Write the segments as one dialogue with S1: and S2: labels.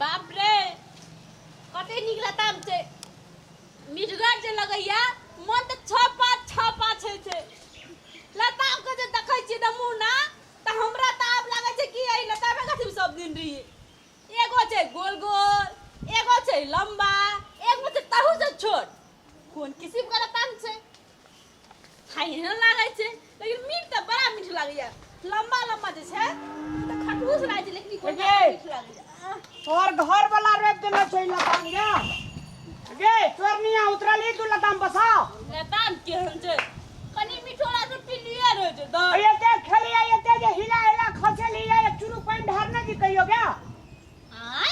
S1: बाप रे कते निक लताम छे मिठगर जे लगैया मन त छपा छै लताम के जे देखै छी नमूना त हमरा त आब लागै छै कि एई लतामे कथि सब दिन रही एगो छै गोल गोल एगो छै लंबा एगो छै ताहू से छोट कोन किस्म का लताम छै खाई न लागै छै लेकिन मीठ त बड़ा मीठ लागैया लंबा लंबा जे छै त खटूस लागै छै लेकिन कोन मीठ लागैया
S2: तोर घर वाला रेप देले छै लताम या गे चोरनिया उतरली तू लताम बसाओ
S1: लताम केहन छै कनी मिठोला से पिलिए रहे छै द
S2: एते खेलिया एते जे हिला खसेली या एक चुरू पानी ढारने की कहियो क्या
S1: आय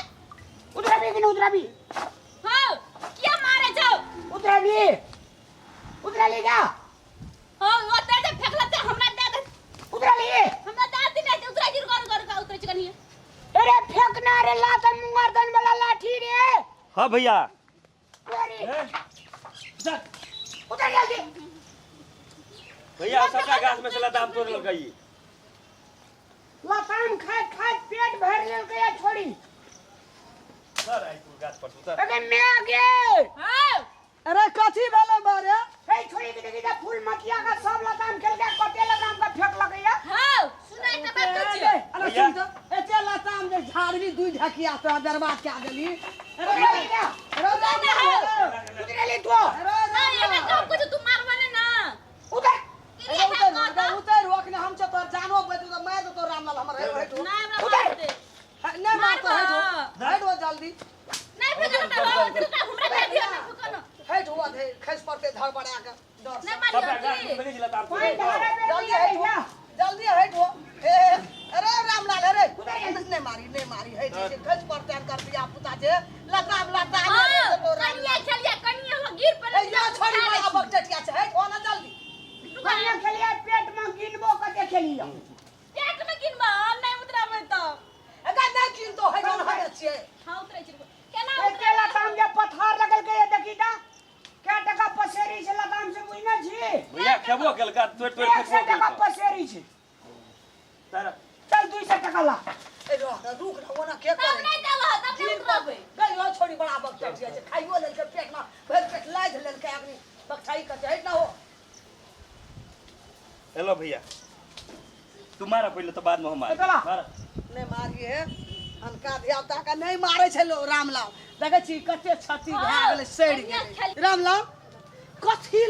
S2: उतरबी कि नहीं उतरबी
S1: हां क्या मारे छौ
S2: उतरली क्या
S1: हां ओते जे फेकला से हमरा दे दे
S2: उतरली
S1: हमरा दादी नहीं उतरा गिर कर का उतरे छ कनी
S2: अरे फेंकना रे लातन मुंगरदन वाला लाठी रे
S3: हां भैया
S2: अरे उतर जल्दी
S3: भैया सबका गाछ में से लताम तोड़ ललकई
S2: लताम खाए पेट भर लेलकै या छोड़ी
S3: सर आई तू गाछ पर उतर
S2: अरे मैं गे
S1: हां
S2: अरे कथी भेले बारे हे छोड़ी के देखी फूल मकिया का सब लताम खेल के कते लताम का फेंक लगैया
S1: हां सुनाई त बात छै
S2: अरे सुन तो एते लताम जे झाड़वी दुई ढकिया तो बर्बाद क्या गेली अरे उतरली तू
S1: नहीं एमे काम कुछ तू मारवाने ना
S2: उतर
S4: उतर रोकने हम से तोर जानो बच तो मैं तो रामलाल हमर है तो
S1: ना हमरा मार दे
S4: नहीं मार तो हेड हो जल्दी
S1: नहीं फेंकना तो हमरा दे दियो ना फेंकना
S4: हेड हुआ थे खस पड़ते धड़ पड़ा के डर
S1: नहीं
S3: सबका
S1: मारियो
S3: गाछ में देखी लताम तोड़
S2: कोई धारे पे
S4: जल्दी
S2: है
S4: हेड हुआ जल्दी हेड हो अरे रामलाल अरे नहीं मारी हेड से खस पड़ते कर दिया पुता जे लताम तो
S1: कनिया हो गिर पर
S4: या छोड़ी मारा बकटिया से हेड हो ना जल्दी
S2: कनिया खेलिया पेट में गिनबो कते खेलिया
S1: पेट में गिनबा नहीं उतराबे त
S4: अगर नहीं किन तो है जन है छे
S1: हां उतरै छी केना
S2: एते लताम के पत्थर लगल के देखी ता क्या टका पसेरी से लताम से बुझना छी
S3: भैया खेबो केलका तोड़ तोड़
S2: 100
S3: फेंकबो
S2: टका
S3: केलका
S2: पसेरी से
S3: तारा
S2: चल 200 टका ला
S4: ए रुक ना वो ना के
S1: तब
S4: करे
S1: नहीं देबो तब नहीं उतराबे
S4: गई छोड़ी बड़ा बकटिया से खाइयो ले के पेट में भर पेट लाज ले के आदमी बकटाई का हेड ना हो
S3: हेलो भैया तुम्हारा पहले तो बाद में हम
S2: चला।
S3: मार
S4: नहीं मारिए अनका धियापुता का नहीं मारे छै लो रामलाल देखे छी कते छती भए गेलै सड़ गेलै रामलाल कथी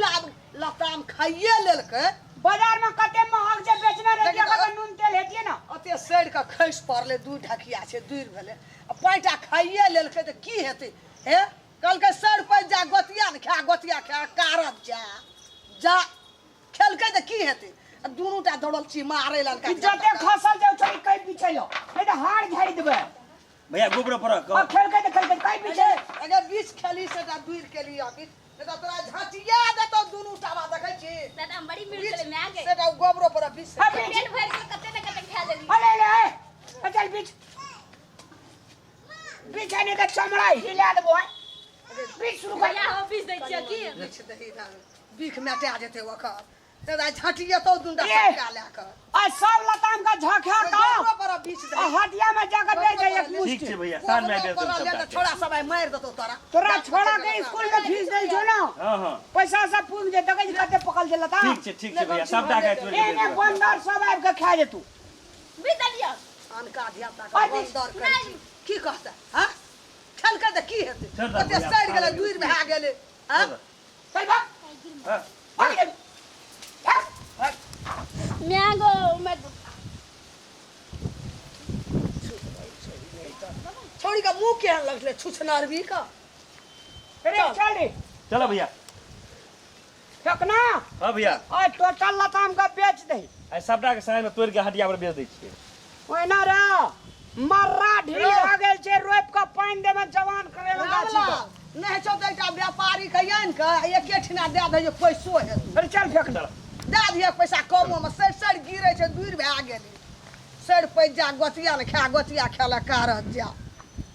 S4: लताम खाइए लेलकै
S2: बाजार में कते महग से बेचना रे जगह पे नून तेल हेतिए ना
S4: अते सड़ के खसि पड़ले दू ढकिया छै दूर भेले आ पाँचटा खाइए लेलकै तऽ की हेतै हे कहलकै सड़ पै जा गोतिया ने खा गोतिया खा कारब जा खेलकै तऽ की हेतै दुनूटा दौड़ल छी मारे ललका
S2: जते खसल जाउ छोड़ी कई पीछे लो नहीं तो हार झाड़ी देबे
S3: भैया गोबर पर
S2: और खेल के कई पीछे
S4: अगर बीच खेली से दूर के लिए बीच नहीं तो तोरा झाटिया देतो दुनूटा बा देखै छी
S1: दादा बड़ी मिल चले में आ गए
S4: सेटा गोबरो पर बीच से
S1: पेट भर के कते न कते खा लेली
S2: अरे ले चल बीच आने का चमड़ा हिला देबो बीच शुरू कर
S1: भैया ऑफिस दै छियै की
S4: बीच दही बीख मेटा जेते ओकर तेरा झटिया तो दुंडा सका लेकर
S2: और सब लताम का झखा का
S4: गोबरो पर बीच दे
S2: हटिया में जाकर दे दे एक
S3: ठीक
S2: मुश्त
S3: छै भैया सान में दे
S4: गोबरो पर
S3: दो
S4: छोड़ा सब मार देतो तोरा
S2: तोरा छोड़ा के स्कूल में फीस दे जो ना
S3: हां हां
S2: पैसा सब पूछ दे तक कते पकल दे लताम
S3: ठीक छै भैया सब डाका तोड़
S2: एने बंदर सब आब के खा जे तू
S1: भी दलिया
S4: अनका धियापुता का बंदर कर की कहता हां खेल के त की हेतै
S3: छोड़ दे
S4: कते सड़ गेलै दूर भए गेलै हां
S2: चल भाग भाग
S1: म्यागो मैं
S4: छोड़ी का मुंह केहन लगले छुछनारवी का
S2: अरे चल रे
S3: चलो भैया
S2: फेंकना
S3: हां भैया
S2: और टोटल लताम का बेच दे
S3: आई सबटा के साइड में तोड़ के हटिया पर बेच दै छियै
S2: ओना रे मर्रा ढील हो गेल छै रोप का पानी दे में जवान करे लगा छी
S4: नहीं छौ त एकटा व्यापारी कहियन के एके ठिना दे दे जे पैसो हेतै
S2: अरे चल फेंक दे
S4: दे दिए पैसा कमो में सड़ गिरै छै दूर भए गेलै सड़ पै जा गोतिया ने खा गोतिया खेला कारत जा